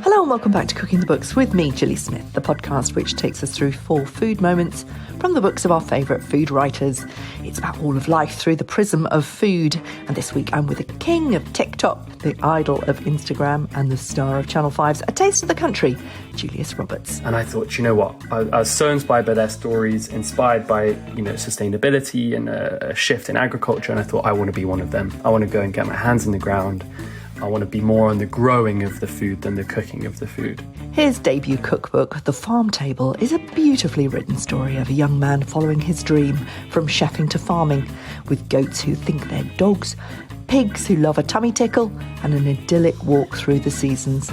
Hello and welcome back to Cooking the Books with me, Gilly Smith, the podcast which takes us through 4 food moments from the books of our favourite food writers. It's about all of life through the prism of food. And this week I'm with the king of Tik Tok, the idol of Instagram, and the star of Channel 5's A Taste of the Country, Julius Roberts. And I thought, you know what, I was so inspired by their stories, inspired by, sustainability and a shift in agriculture. And I thought, I want to be one of them. I want to go and get my hands in the ground. I want to be more on the growing of the food than the cooking of the food. His debut cookbook, The Farm Table, is a beautifully written story of a young man following his dream from chefing to farming, with goats who think they're dogs, pigs who love a tummy tickle, and an idyllic walk through the seasons.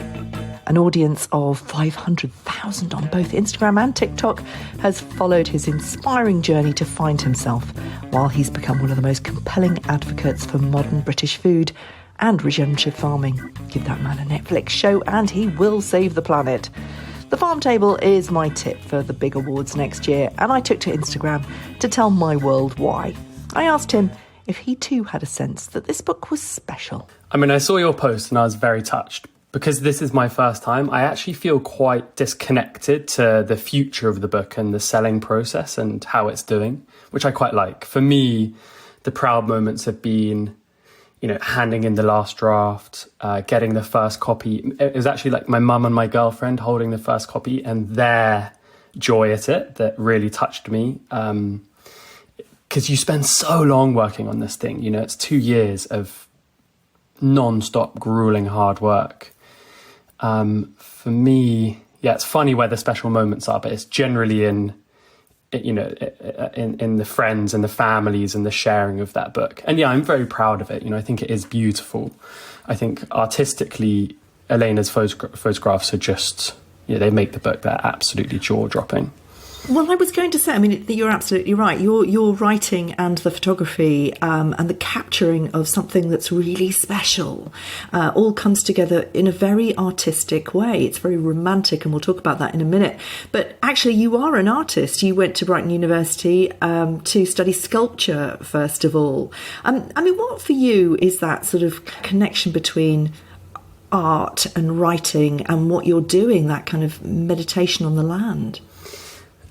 An audience of 500,000 on both Instagram and TikTok has followed his inspiring journey to find himself, while he's become one of the most compelling advocates for modern British food and regenerative farming. Give that man a Netflix show and he will save the planet. The Farm Table is my tip for the big awards next year, and I took to Instagram to tell my world why. I asked him if he too had a sense that this book was special. I saw your post and I was very touched. Because this is my first time, I actually feel quite disconnected to the future of the book and the selling process and how it's doing, which I quite like. For me, the proud moments have been handing in the last draft, getting the first copy. It was actually like my mum and my girlfriend holding the first copy and their joy at it that really touched me. Because you spend so long working on this thing, it's 2 years of non-stop grueling hard work. For me, it's funny where the special moments are, but it's generally in the friends and the families and the sharing of that book. And I'm very proud of it. I think it is beautiful. I think artistically, Elena's photographs are just, they make the book, they're absolutely jaw-dropping. Well, I was going to say, you're absolutely right. Your writing and the photography and the capturing of something that's really special all comes together in a very artistic way. It's very romantic, and we'll talk about that in a minute. But actually, you are an artist. You went to Brighton University to study sculpture, first of all. What for you is that sort of connection between art and writing and what you're doing, that kind of meditation on the land?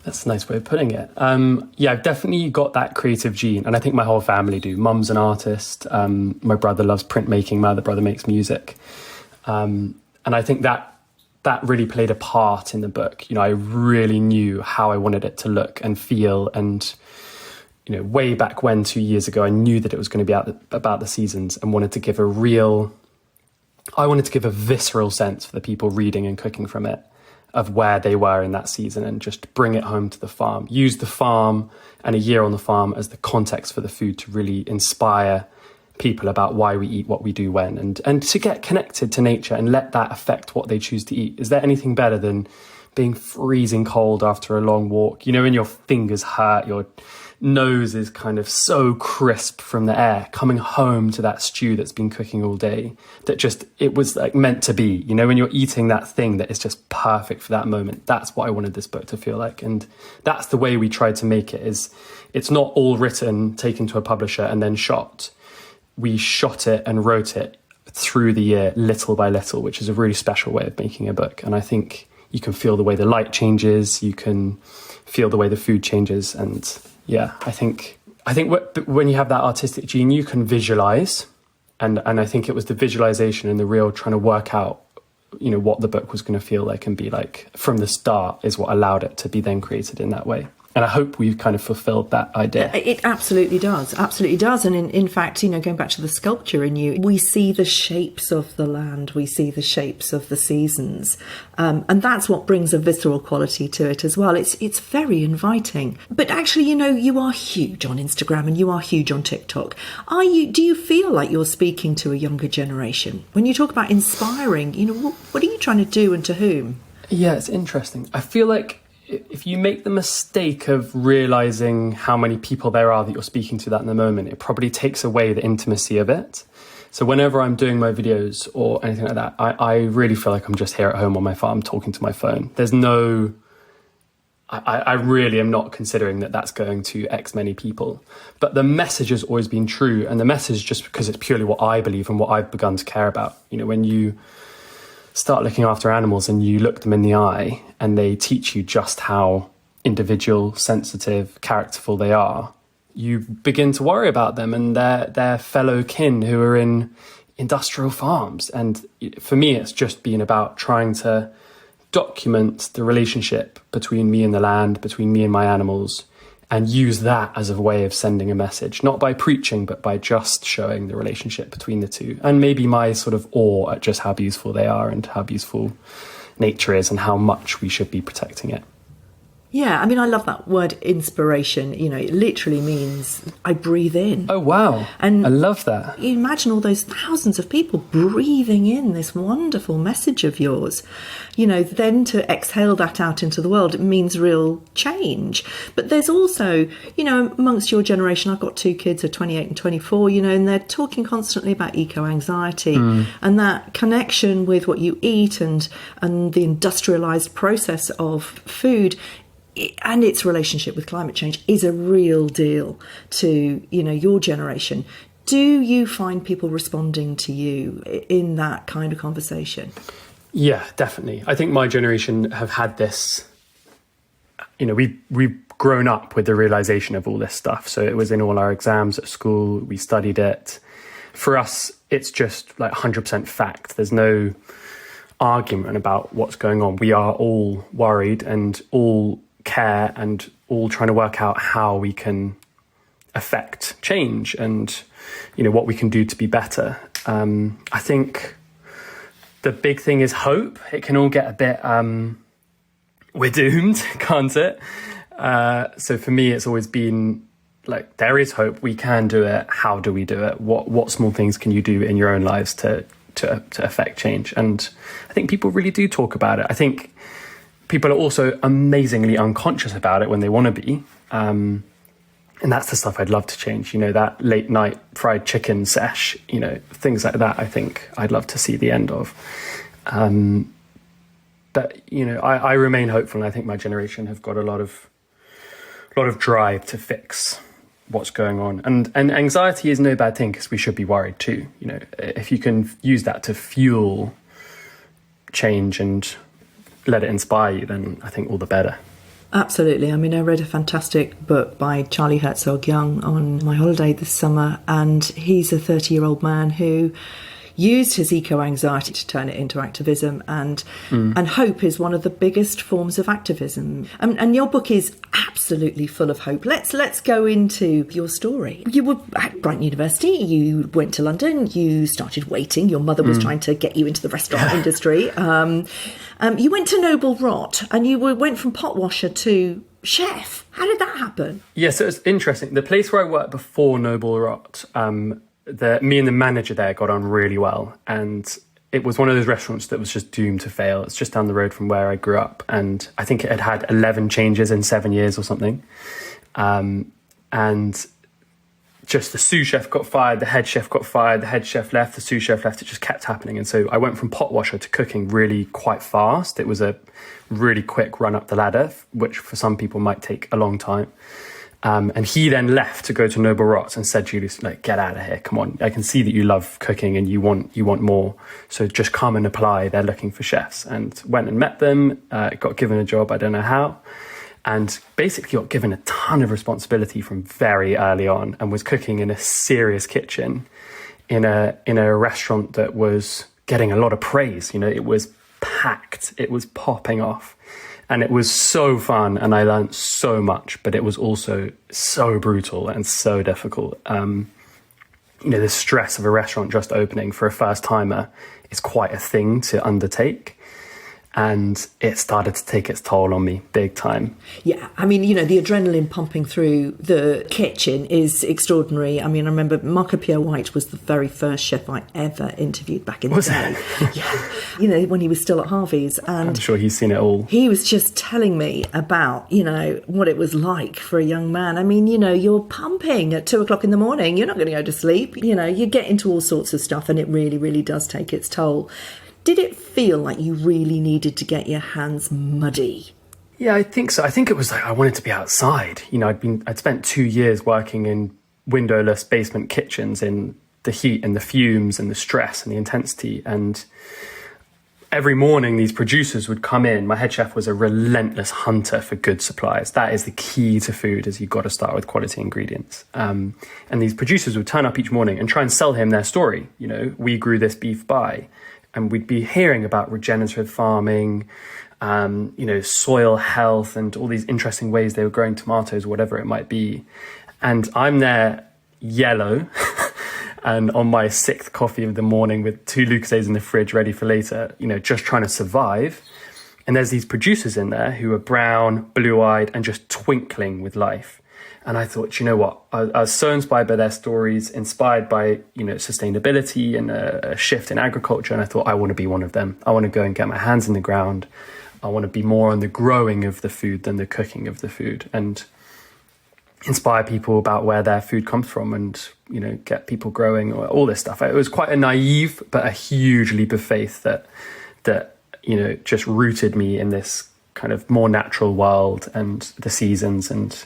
That's a nice way of putting it. I've definitely got that creative gene, and I think my whole family do. Mum's an artist. My brother loves printmaking. My other brother makes music. And I think that really played a part in the book. I really knew how I wanted it to look and feel. And, way back when, 2 years ago, I knew that it was going to be about the seasons and wanted to give a visceral sense for the people reading and cooking from it, of where they were in that season, and just bring it home to the farm. Use the farm and a year on the farm as the context for the food to really inspire people about why we eat what we do when, and to get connected to nature and let that affect what they choose to eat. Is there anything better than being freezing cold after a long walk, and your fingers hurt, your nose is kind of so crisp from the air, coming home to that stew that's been cooking all day, that it was like meant to be, when you're eating that thing that is just perfect for that moment. That's what I wanted this book to feel like. And that's the way we tried to make it. Is it's not all written, taken to a publisher and then shot. We shot it and wrote it through the year, little by little, which is a really special way of making a book. And I think you can feel the way the light changes, you can feel the way the food changes. And I think when you have that artistic gene, you can visualize, and I think it was the visualization and the real trying to work out, what the book was going to feel like and be like from the start is what allowed it to be then created in that way. And I hope we've kind of fulfilled that idea. It absolutely does. Absolutely does. And in fact, going back to the sculpture in you, we see the shapes of the land. We see the shapes of the seasons. And that's what brings a visceral quality to it as well. It's very inviting. But actually, you are huge on Instagram and you are huge on TikTok. Do you feel like you're speaking to a younger generation? When you talk about inspiring, what are you trying to do and to whom? Yeah, it's interesting. I feel like if you make the mistake of realizing how many people there are that you're speaking to that in the moment, it probably takes away the intimacy of it. So whenever I'm doing my videos or anything like that, I really feel like I'm just here at home on my farm talking to my phone. I really am not considering that that's going to X many people. But the message has always been true. And the message, just because it's purely what I believe and what I've begun to care about. When you start looking after animals and you look them in the eye and they teach you just how individual, sensitive, characterful they are, you begin to worry about them and their fellow kin who are in industrial farms. And for me, it's just been about trying to document the relationship between me and the land, between me and my animals, and use that as a way of sending a message, not by preaching, but by just showing the relationship between the two. And maybe my sort of awe at just how beautiful they are and how beautiful nature is and how much we should be protecting it. Yeah, I mean, I love that word inspiration. You know, it literally means I breathe in. Oh, wow. And I love that. You imagine all those thousands of people breathing in this wonderful message of yours. You know, then to exhale that out into the world, it means real change. But there's also, you know, amongst your generation, I've got 2 kids, are 28 and 24, you know, and they're talking constantly about eco-anxiety and that connection with what you eat and the industrialised process of food and its relationship with climate change is a real deal to, you know, your generation. Do you find people responding to you in that kind of conversation? Yeah, definitely. I think my generation have had this, you know, we've grown up with the realization of all this stuff. So it was in all our exams at school, we studied it. For us, it's just like 100% fact. There's no argument about what's going on. We are all worried and all care and all trying to work out how we can affect change and, you know, what we can do to be better. I think the big thing is hope. It can all get a bit, we're doomed, can't it? So for me, it's always been like, there is hope. We can do it. How do we do it? What small things can you do in your own lives to affect change? And I think people really do talk about it. I think people are also amazingly unconscious about it when they want to be. And that's the stuff I'd love to change. You know, that late night fried chicken sesh, you know, things like that, I think I'd love to see the end of. But, you know, I remain hopeful. And I think my generation have got a lot of drive to fix what's going on. And anxiety is no bad thing because we should be worried too. You know, if you can use that to fuel change and let it inspire you, then I think all the better. Absolutely. I mean, I read a fantastic book by Charlie Herzog Young on my holiday this summer, and he's a 30-year-old man who used his eco-anxiety to turn it into activism, and hope is one of the biggest forms of activism. And your book is absolutely full of hope. Let's go into your story. You were at Brighton University, you went to London, you started waiting, your mother was trying to get you into the restaurant industry. You went to Noble Rot and you went from pot washer to chef. How did that happen? Yeah, so it's interesting. The place where I worked before Noble Rot, me and the manager there got on really well, and it was one of those restaurants that was just doomed to fail. It's just down the road from where I grew up, and I think it had 11 changes in 7 years or something. And just the sous chef got fired, the head chef got fired, the head chef left, the sous chef left. It just kept happening. And so I went from pot washer to cooking really quite fast. It was a really quick run up the ladder, which for some people might take a long time. And he then left to go to Noble Rot and said, Julius, like, get out of here. Come on. I can see that you love cooking and you want more. So just come and apply. They're looking for chefs. And went and met them, got given a job. I don't know how. And basically got given a ton of responsibility from very early on, and was cooking in a serious kitchen in a restaurant that was getting a lot of praise. You know, it was packed. It was popping off. And it was so fun, and I learned so much, but it was also so brutal and so difficult. You know, the stress of a restaurant just opening for a first timer is quite a thing to undertake. And it started to take its toll on me big time. Yeah, I mean, you know, the adrenaline pumping through the kitchen is extraordinary. I mean, I remember Marco Pierre White was the very first chef I ever interviewed back in the day. Yeah, you know, when he was still at Harvey's. And I'm sure he's seen it all. He was just telling me about, you know, what it was like for a young man. I mean, you know, you're pumping at 2:00 in the morning. You're not going to go to sleep. You know, you get into all sorts of stuff, and it really, really does take its toll. Did it feel like you really needed to get your hands muddy? Yeah, I think so. I think it was like I wanted to be outside. You know, I'd spent 2 years working in windowless basement kitchens in the heat and the fumes and the stress and the intensity. And every morning these producers would come in. My head chef was a relentless hunter for good supplies. That is the key to food, is you've got to start with quality ingredients. And these producers would turn up each morning and try and sell him their story. You know, we grew this beef by, and we'd be hearing about regenerative farming, you know, soil health and all these interesting ways they were growing tomatoes, whatever it might be. And I'm there yellow and on my 6th coffee of the morning with 2 Lucozades in the fridge ready for later, you know, just trying to survive. And there's these producers in there who are brown, blue-eyed, and just twinkling with life. And I thought, you know what, I was so inspired by their stories, inspired by, you know, sustainability and a shift in agriculture. And I thought, I want to be one of them. I want to go and get my hands in the ground. I want to be more on the growing of the food than the cooking of the food, and inspire people about where their food comes from, and, you know, get people growing, or all this stuff. It was quite a naive but a huge leap of faith that you know, just rooted me in this kind of more natural world and the seasons, and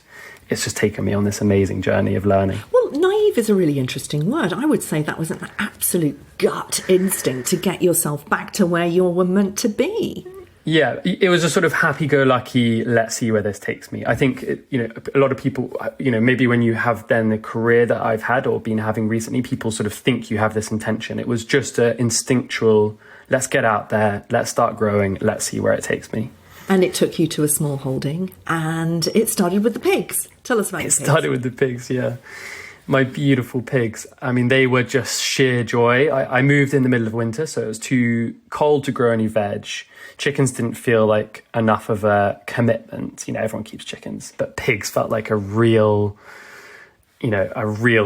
it's just taken me on this amazing journey of learning. Well, naive is a really interesting word. I would say that was an absolute gut instinct to get yourself back to where you were meant to be. Yeah, it was a sort of happy-go-lucky, let's see where this takes me. I think, you know, a lot of people, you know, maybe when you have then the career that I've had or been having recently, people sort of think you have this intention. It was just an instinctual, let's get out there, let's start growing, let's see where it takes me. And it took you to a small holding, and it started with the pigs. Tell us about your pigs. It started with the pigs, yeah. My beautiful pigs. I mean, they were just sheer joy. I moved in the middle of winter, so it was too cold to grow any veg. Chickens didn't feel like enough of a commitment. You know, everyone keeps chickens, but pigs felt like a real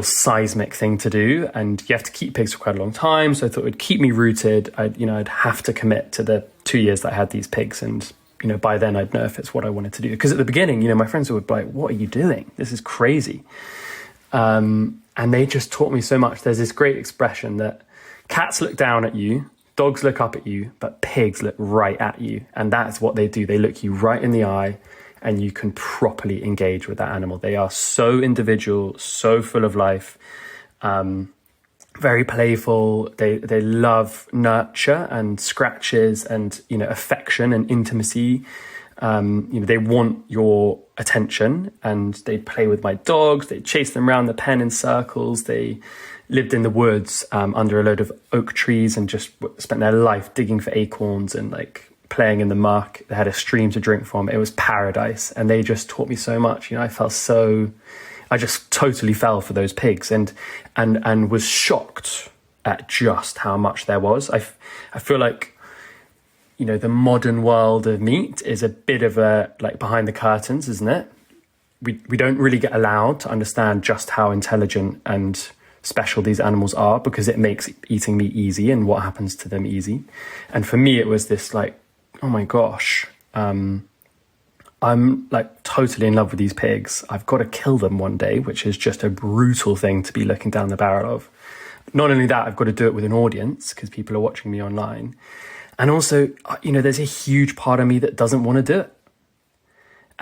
seismic thing to do. And you have to keep pigs for quite a long time. So I thought it would keep me rooted. I'd have to commit to the 2 years that I had these pigs. And, you know, by then I'd know if it's what I wanted to do. Because at the beginning, you know, my friends would be like, what are you doing? This is crazy. And they just taught me so much. There's this great expression that cats look down at you, dogs look up at you, but pigs look right at you. And that's what they do. They look you right in the eye, and you can properly engage with that animal. They are so individual, so full of life, very playful. They love nurture and scratches and, you know, affection and intimacy. You know, they want your attention, and they'd play with my dogs. They'd chase them around the pen in circles. They lived in the woods under a load of oak trees and just spent their life digging for acorns and like playing in the muck. They had a stream to drink from. It was paradise, and they just taught me so much. You know, I just totally fell for those pigs and was shocked at just how much there was. I feel like, you know, the modern world of meat is a bit of a, like, behind the curtains, isn't it? We don't really get allowed to understand just how intelligent and special these animals are, because it makes eating meat easy and what happens to them easy. And for me, it was this like, oh my gosh, I'm like totally in love with these pigs. I've got to kill them one day, which is just a brutal thing to be looking down the barrel of. Not only that, I've got to do it with an audience because people are watching me online. And also, you know, there's a huge part of me that doesn't want to do it.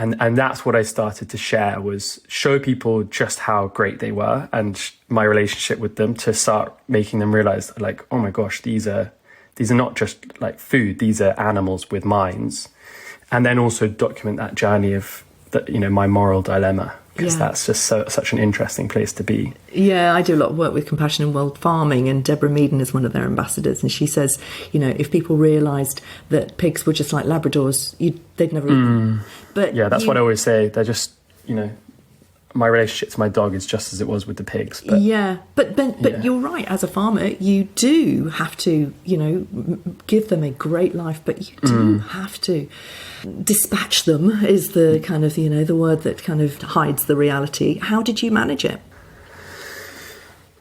And that's what I started to share, was show people just how great they were and my relationship with them, to start making them realize, like, oh my gosh, these are not just like food, these are animals with minds. And then also document that journey of, you know, my moral dilemma, because that's just such an interesting place to be. Yeah, I do a lot of work with Compassion in World Farming, and Deborah Meaden is one of their ambassadors, and she says, you know, if people realised that pigs were just like Labradors, they'd never eat them. But yeah, that's what I always say. They're just, you know, my relationship to my dog is just as it was with the pigs. But, but you're right. As a farmer, you do have to, you know, give them a great life, but you do have to dispatch them, is the kind of, you know, the word that kind of hides the reality. How did you manage it?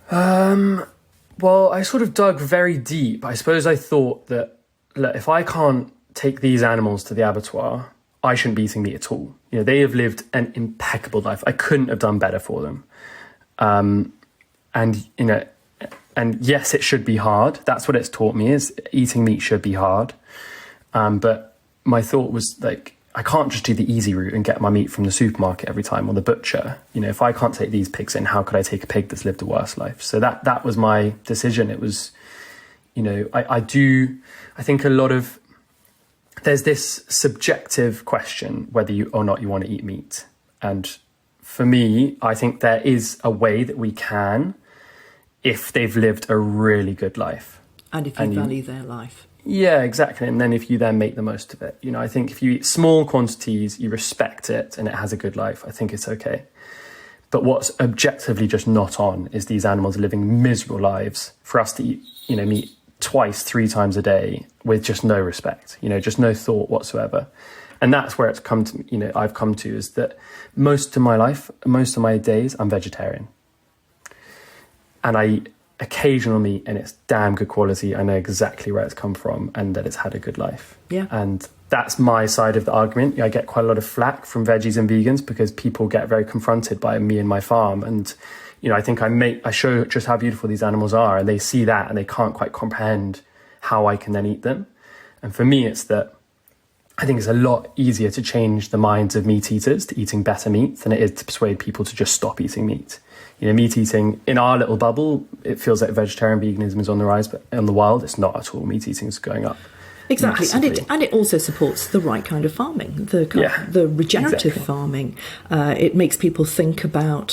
Well, I sort of dug very deep. I suppose I thought that, look, if I can't take these animals to the abattoir, I shouldn't be eating meat at all. You know, they have lived an impeccable life. I couldn't have done better for them. And, you know, and yes, it should be hard. That's what it's taught me, is eating meat should be hard. But my thought was, like, I can't just do the easy route and get my meat from the supermarket every time, or the butcher. You know, if I can't take these pigs in, how could I take a pig that's lived a worse life? So that was my decision. It was, I think there's this subjective question whether you or not you want to eat meat. And for me, I think there is a way that we can, if they've lived a really good life. And if you value their life. Yeah, exactly. And then if you then make the most of it, I think if you eat small quantities, you respect it and it has a good life, I think it's okay. But what's objectively just not on is these animals living miserable lives for us to eat, meat twice, 3 times a day with just no respect, just no thought whatsoever. And that's where it's come to, I've come to, is that most of my days, I'm vegetarian. And I eat occasional meat and it's damn good quality. I know exactly where it's come from and that it's had a good life. Yeah. And that's my side of the argument. I get quite a lot of flack from veggies and vegans because people get very confronted by me and my farm. And, I think I show just how beautiful these animals are, and they see that and they can't quite comprehend how I can then eat them. And for me, it's that I think it's a lot easier to change the minds of meat eaters to eating better meat than it is to persuade people to just stop eating meat. Meat eating in our little bubble, it feels like vegetarian veganism is on the rise, but in the wild, it's not at all. Meat eating is going up. Exactly, massively. and it also supports the right kind of farming, the regenerative farming. It makes people think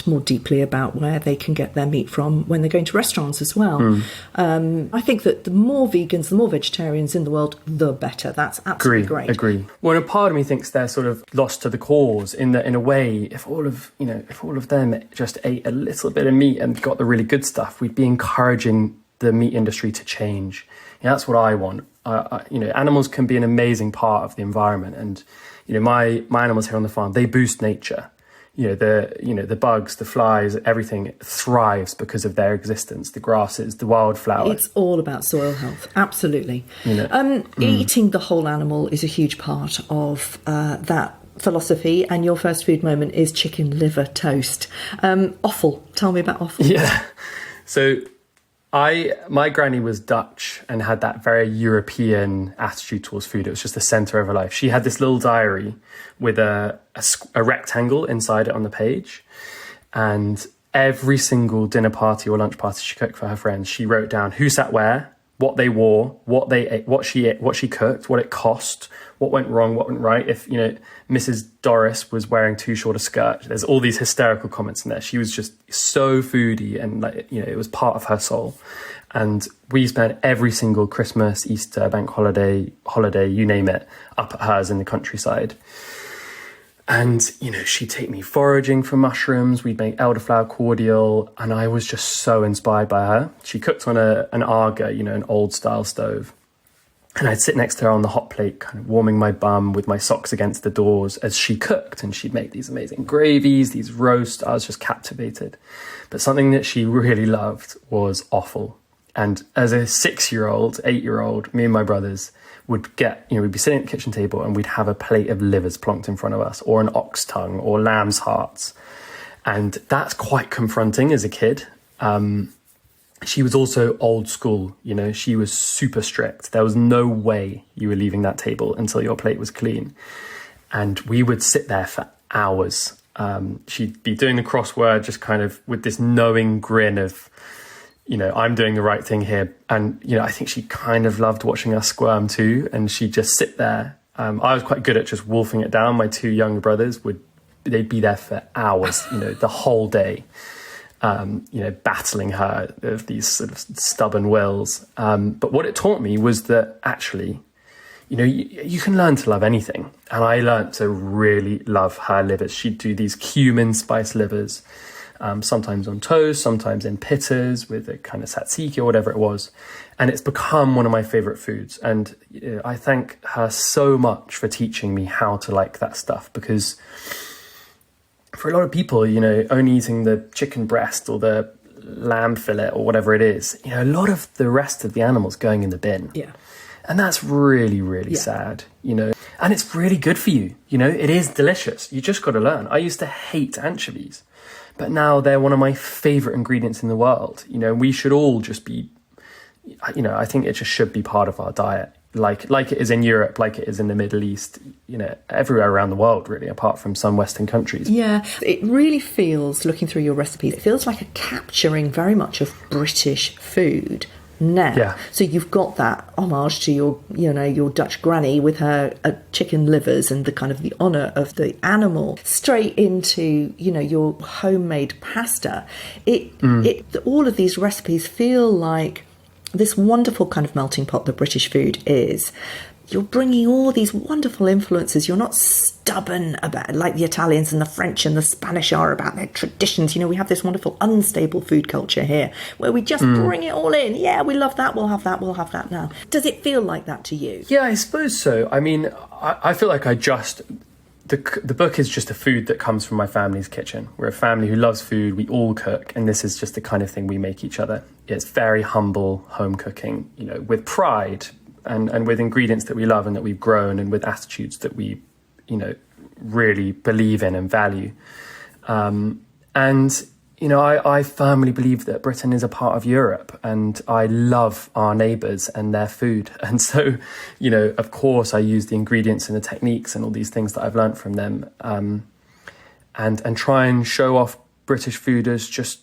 more deeply about where they can get their meat from when they're going to restaurants as well. I think that the more vegans, the more vegetarians in the world, the better. That's absolutely great. Agree. Well, a part of me thinks they're sort of lost to the cause in a way. If all of them just ate a little bit of meat and got the really good stuff, we'd be encouraging the meat industry to change. That's what I want. Animals can be an amazing part of the environment, and my animals here on the farm, they boost nature. The bugs, the flies, everything thrives because of their existence. The grasses, the wildflowers. It's all about soil health, absolutely. Eating the whole animal is a huge part of that philosophy, and your first food moment is chicken liver toast. Offal, tell me about offal. Yeah, so my granny was Dutch and had that very European attitude towards food. It was just the centre of her life. She had this little diary with a rectangle inside it on the page. And every single dinner party or lunch party she cooked for her friends, she wrote down who sat where, what they wore, what they ate, what she cooked, what it cost, what went wrong, what went right. If, Mrs. Doris was wearing too short a skirt, there's all these hysterical comments in there. She was just so foodie, and it was part of her soul. And we spent every single Christmas, Easter, bank holiday, you name it, up at hers in the countryside. And, she'd take me foraging for mushrooms. We'd make elderflower cordial. And I was just so inspired by her. She cooked on an Arga, an old style stove. And I'd sit next to her on the hot plate, kind of warming my bum with my socks against the doors as she cooked. And she'd make these amazing gravies, these roasts. I was just captivated. But something that she really loved was offal. And as a 6-year-old, 8-year-old, me and my brothers would we'd be sitting at the kitchen table and we'd have a plate of livers plonked in front of us, or an ox tongue, or lamb's hearts. And that's quite confronting as a kid. She was also old school, she was super strict. There was no way you were leaving that table until your plate was clean. And we would sit there for hours. She'd be doing the crossword just kind of with this knowing grin of, I'm doing the right thing here. And, I think she kind of loved watching us squirm too. And she'd just sit there. I was quite good at just wolfing it down. My 2 younger brothers they'd be there for hours, the whole day. Battling her of these sort of stubborn wills. But what it taught me was that actually, you can learn to love anything. And I learned to really love her livers. She'd do these cumin spice livers, sometimes on toast, sometimes in pittas with a kind of tzatziki or whatever it was. And it's become one of my favourite foods. And I thank her so much for teaching me how to like that stuff, because for a lot of people, only eating the chicken breast or the lamb fillet or whatever it is, a lot of the rest of the animals going in the bin. Yeah. And that's really, really sad, and it's really good for you. It is delicious. You just got to learn. I used to hate anchovies, but now they're one of my favourite ingredients in the world. We should all just be, I think it just should be part of our diet. Like it is in Europe, like it is in the Middle East, everywhere around the world, really, apart from some Western countries. Yeah, it really feels, looking through your recipes, it feels like a capturing very much of British food, now. Yeah. So you've got that homage to your Dutch granny with her chicken livers and the kind of the honour of the animal, straight into, your homemade pasta. All of these recipes feel like this wonderful kind of melting pot that British food is. You're bringing all these wonderful influences. You're not stubborn about, like the Italians and the French and the Spanish are, about their traditions. We have this wonderful unstable food culture here where we just bring it all in. Yeah, we love that. We'll have that now. Does it feel like that to you? Yeah, I suppose so. I mean, I feel like the book is just a food that comes from my family's kitchen. We're a family who loves food. We all cook, and this is just the kind of thing we make each other. It's very humble home cooking, with pride, and with ingredients that we love and that we've grown, and with attitudes that we, really believe in and value. I firmly believe that Britain is a part of Europe, and I love our neighbours and their food. And so, of course, I use the ingredients and the techniques and all these things that I've learned from them, and try and show off British food as just,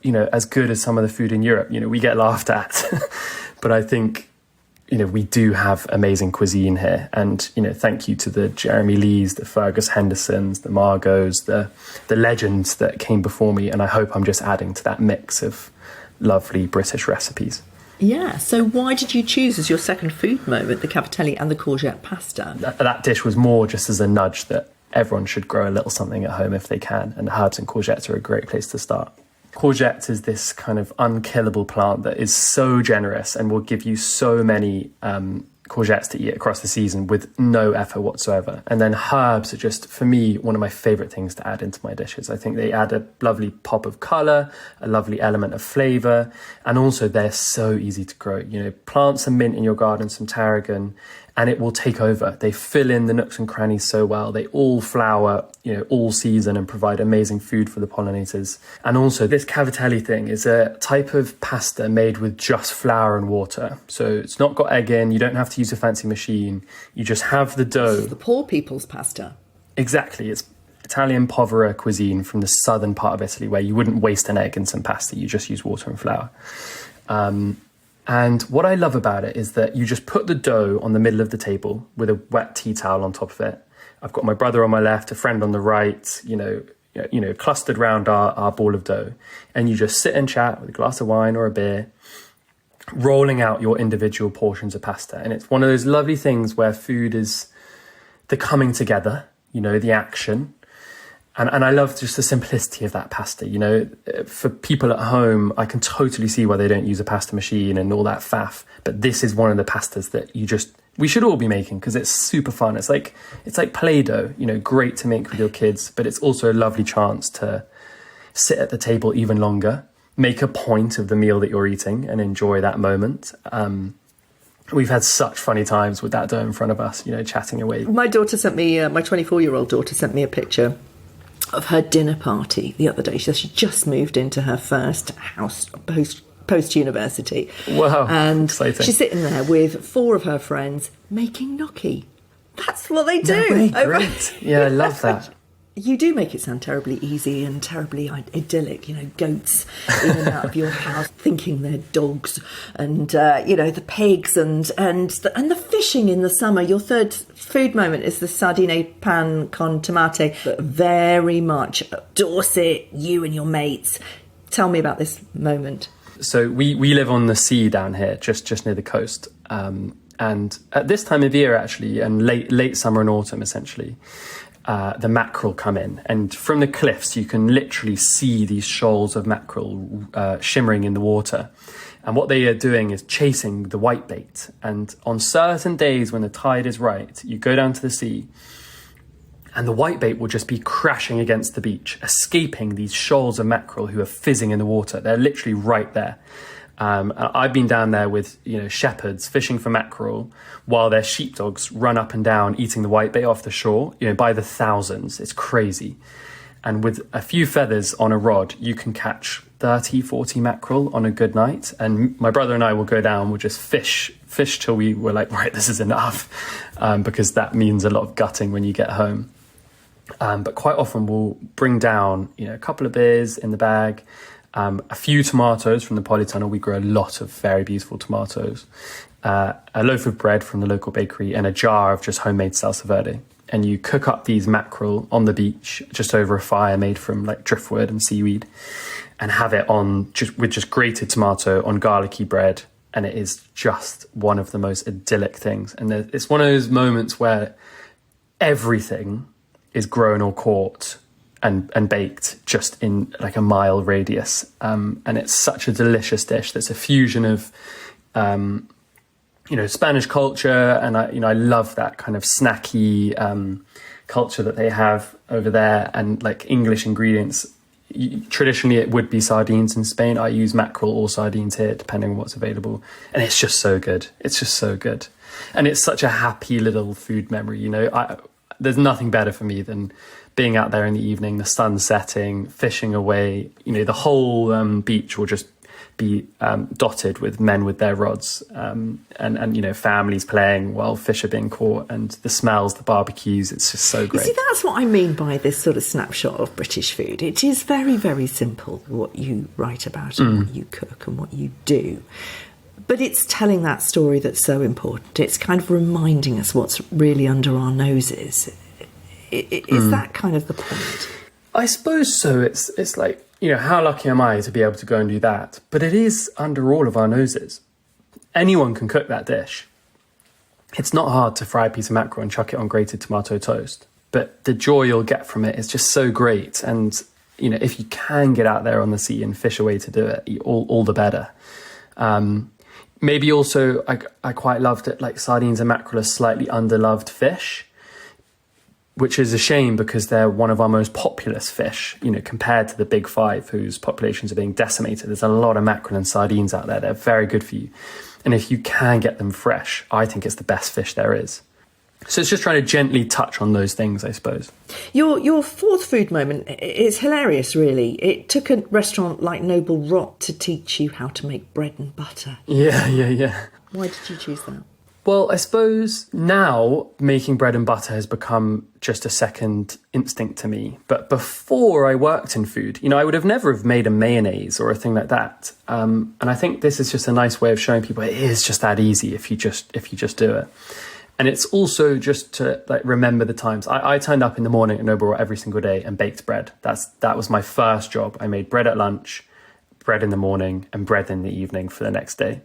as good as some of the food in Europe. We get laughed at, but I think, we do have amazing cuisine here. And, thank you to the Jeremy Lees, the Fergus Hendersons, the Margaux, the legends that came before me. And I hope I'm just adding to that mix of lovely British recipes. Yeah. So why did you choose as your second food moment the cavatelli and the courgette pasta? That dish was more just as a nudge that everyone should grow a little something at home if they can. And herbs and courgettes are a great place to start. Courgette is this kind of unkillable plant that is so generous and will give you so many courgettes to eat across the season with no effort whatsoever. And then herbs are just, for me, one of my favourite things to add into my dishes. I think they add a lovely pop of colour, a lovely element of flavour, and also they're so easy to grow. Plant some mint in your garden, some tarragon, and it will take over. They fill in the nooks and crannies so well. They all flower, all season and provide amazing food for the pollinators. And also this cavatelli thing is a type of pasta made with just flour and water. So it's not got egg in. You don't have to use a fancy machine. You just have the dough. This is the poor people's pasta. Exactly. It's Italian povera cuisine from the southern part of Italy, where you wouldn't waste an egg in some pasta. You just use water and flour. And what I love about it is that you just put the dough on the middle of the table with a wet tea towel on top of it. I've got my brother on my left, a friend on the right, clustered around our ball of dough. And you just sit and chat with a glass of wine or a beer, rolling out your individual portions of pasta. And it's one of those lovely things where food is the coming together, the action. And I love just the simplicity of that pasta. For people at home, I can totally see why they don't use a pasta machine and all that faff. But this is one of the pastas that we should all be making, because it's super fun. It's like Play-Doh, great to make with your kids, but it's also a lovely chance to sit at the table even longer, make a point of the meal that you're eating and enjoy that moment. We've had such funny times with that dough in front of us, chatting away. My daughter sent me, my 24-year-old daughter sent me a picture of her dinner party the other day. She said she just moved into her first house post-university. Wow, and exciting. She's sitting there with 4 of her friends making gnocchi. That's what they do. No way, great. Yeah, I love that. You do make it sound terribly easy and terribly idyllic, goats in and out of your house thinking they're dogs, and the pigs and the fishing in the summer. Your third food moment is the sardine pan con tomate. Very much Dorset, you and your mates. Tell me about this moment. So we live on the sea down here, just near the coast. And at this time of year, actually, and late summer and autumn, essentially, the mackerel come in, and from the cliffs you can literally see these shoals of mackerel shimmering in the water. And what they are doing is chasing the whitebait. And on certain days when the tide is right, you go down to the sea and the whitebait will just be crashing against the beach, escaping these shoals of mackerel who are fizzing in the water. They're literally right there. I've been down there with shepherds fishing for mackerel while their sheepdogs run up and down eating the whitebait off the shore, by the thousands. It's crazy. And with a few feathers on a rod, you can catch 30, 40 mackerel on a good night. And my brother and I will go down, we'll just fish till we were like, right, this is enough, because that means a lot of gutting when you get home. But quite often we'll bring down, a couple of beers in the bag, a few tomatoes from the polytunnel. We grow a lot of very beautiful tomatoes. A loaf of bread from the local bakery, and a jar of just homemade salsa verde. And you cook up these mackerel on the beach, just over a fire made from like driftwood and seaweed, and have it on just grated tomato on garlicky bread. And it is just one of the most idyllic things. And it's one of those moments where everything is grown or caught and baked just in like a mile radius. And it's such a delicious dish. That's a fusion of, Spanish culture. And I love that kind of snacky culture that they have over there, and like English ingredients. Traditionally, it would be sardines in Spain. I use mackerel or sardines here, depending on what's available. And it's just so good. It's just so good. And it's such a happy little food memory. There's nothing better for me than being out there in the evening, the sun setting, fishing away. The whole beach will just be dotted with men with their rods, and families playing while fish are being caught, and the smells, the barbecues. It's just so great. You see, that's what I mean by this sort of snapshot of British food. It is very, very simple what you write about and what you cook and what you do. But it's telling that story that's so important. It's kind of reminding us what's really under our noses. Is that kind of the point? I suppose so. It's like, how lucky am I to be able to go and do that? But it is under all of our noses. Anyone can cook that dish. It's not hard to fry a piece of mackerel and chuck it on grated tomato toast. But the joy you'll get from it is just so great. And, if you can get out there on the sea and fish away to do it, all the better. Maybe also, I quite loved it, like sardines and mackerel are slightly underloved fish, which is a shame because they're one of our most populous fish, compared to the big five whose populations are being decimated. There's a lot of mackerel and sardines out there. They're very good for you. And if you can get them fresh, I think it's the best fish there is. So it's just trying to gently touch on those things, I suppose. Your fourth food moment is hilarious, really. It took a restaurant like Noble Rot to teach you how to make bread and butter. Yeah. Why did you choose that? Well, I suppose now making bread and butter has become just a second instinct to me. But before I worked in food, I would have never have made a mayonnaise or a thing like that. And I think this is just a nice way of showing people it is just that easy if you just do it. And it's also just to remember the times. I turned up in the morning at Noble every single day and baked bread. That was my first job. I made bread at lunch, bread in the morning, and bread in the evening for the next day.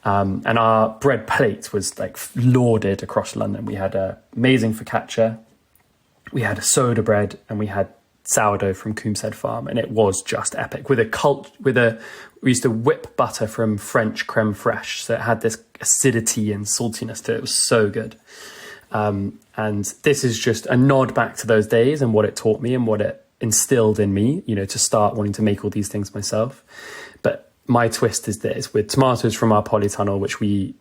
And our bread plate was lauded across London. We had amazing focaccia, we had a soda bread, and we had sourdough from Coombshead Farm, and it was just epic. We used to whip butter from French creme fraiche, so it had this acidity and saltiness to it. It was so good. And this is just a nod back to those days and what it taught me and what it instilled in me, to start wanting to make all these things myself. But my twist is this: with tomatoes from our polytunnel, which we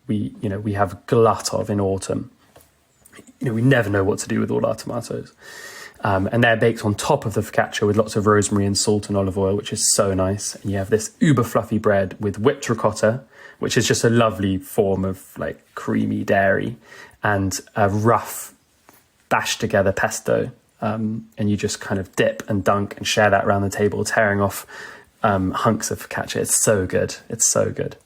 have a glut of in autumn. We never know what to do with all our tomatoes. And they're baked on top of the focaccia with lots of rosemary and salt and olive oil, which is so nice. And you have this uber fluffy bread with whipped ricotta, which is just a lovely form of creamy dairy, and a rough bashed together pesto. And you just kind of dip and dunk and share that around the table, tearing off hunks of focaccia. It's so good. It's so good.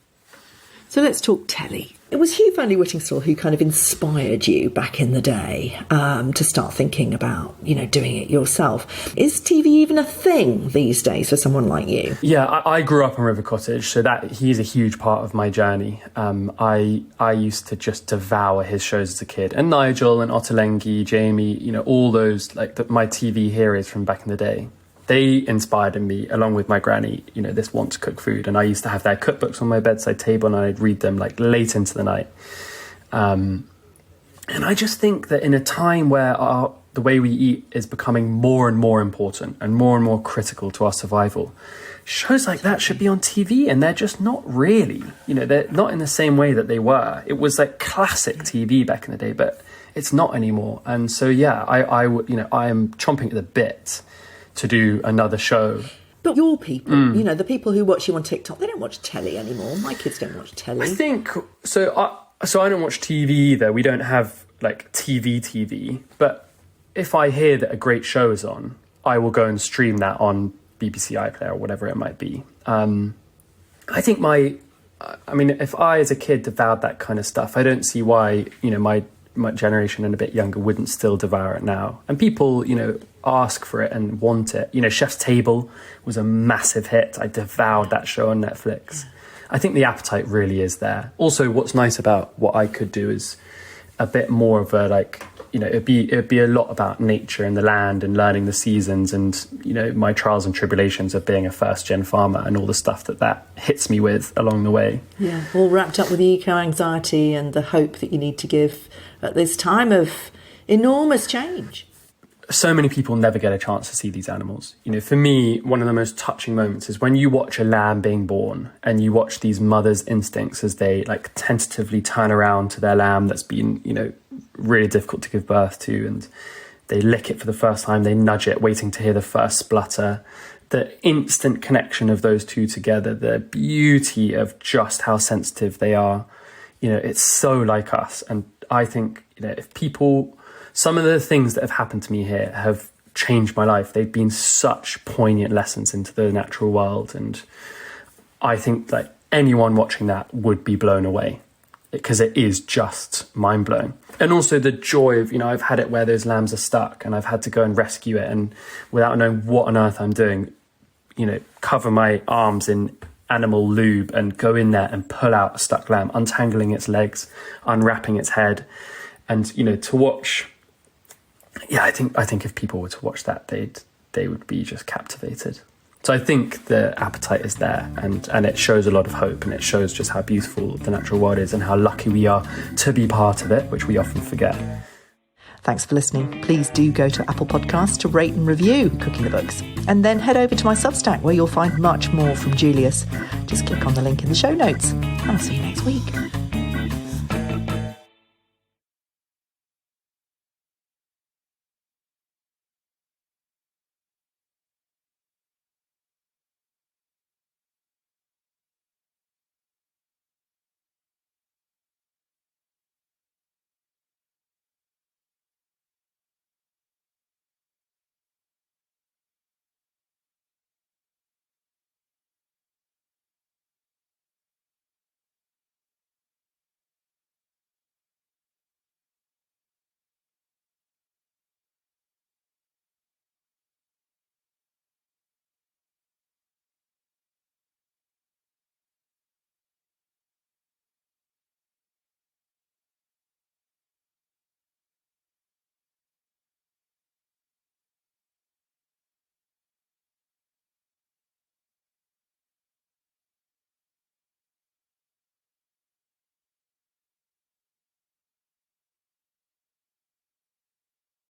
So let's talk telly. It was Hugh Van Whittingstall who kind of inspired you back in the day to start thinking about, doing it yourself. Is TV even a thing these days for someone like you? Yeah, I grew up in River Cottage, so he's a huge part of my journey. I used to just devour his shows as a kid. And Nigel and Ottolenghi, Jamie, all those, my TV heroes from back in the day. They inspired me, along with my granny, this want to cook food. And I used to have their cookbooks on my bedside table, and I'd read them late into the night. And I just think that in a time where the way we eat is becoming more and more important and more critical to our survival, shows like that should be on TV, and they're just not really. They're not in the same way that they were. It was classic TV back in the day, but it's not anymore. And so, yeah, I am chomping at the bit to do another show. But your people, the people who watch you on TikTok, they don't watch telly anymore. My kids don't watch telly. I think so. I don't watch TV either. We don't have TV. But if I hear that a great show is on, I will go and stream that on BBC iPlayer or whatever it might be. I think if I as a kid devoured that kind of stuff, I don't see why, my generation and a bit younger wouldn't still devour it now. And people, ask for it and want it. Chef's Table was a massive hit. I devoured that show on Netflix. I think the appetite really is there. Also, what's nice about what I could do is a bit more of a it'd be a lot about nature and the land and learning the seasons and, my trials and tribulations of being a first gen farmer and all the stuff that hits me with along the way. Yeah, all wrapped up with the eco-anxiety and the hope that you need to give at this time of enormous change. So many people never get a chance to see these animals. For me, one of the most touching moments is when you watch a lamb being born and you watch these mothers' instincts as they tentatively turn around to their lamb that's been, really difficult to give birth to, and they lick it for the first time, they nudge it, waiting to hear the first splutter. The instant connection of those two together, the beauty of just how sensitive they are, it's so like us. And I think, if people... Some of the things that have happened to me here have changed my life. They've been such poignant lessons into the natural world. And I think anyone watching that would be blown away because it is just mind-blowing. And also the joy of, I've had it where those lambs are stuck and I've had to go and rescue it. And without knowing what on earth I'm doing, cover my arms in animal lube and go in there and pull out a stuck lamb, untangling its legs, unwrapping its head. And, to watch... Yeah, I think if people were to watch that, they would be just captivated. So I think the appetite is there, and it shows a lot of hope, and it shows just how beautiful the natural world is and how lucky we are to be part of it, which we often forget. Thanks for listening. Please do go to Apple Podcasts to rate and review Cooking the Books. And then head over to my Substack where you'll find much more from Julius. Just click on the link in the show notes. And I'll see you next week.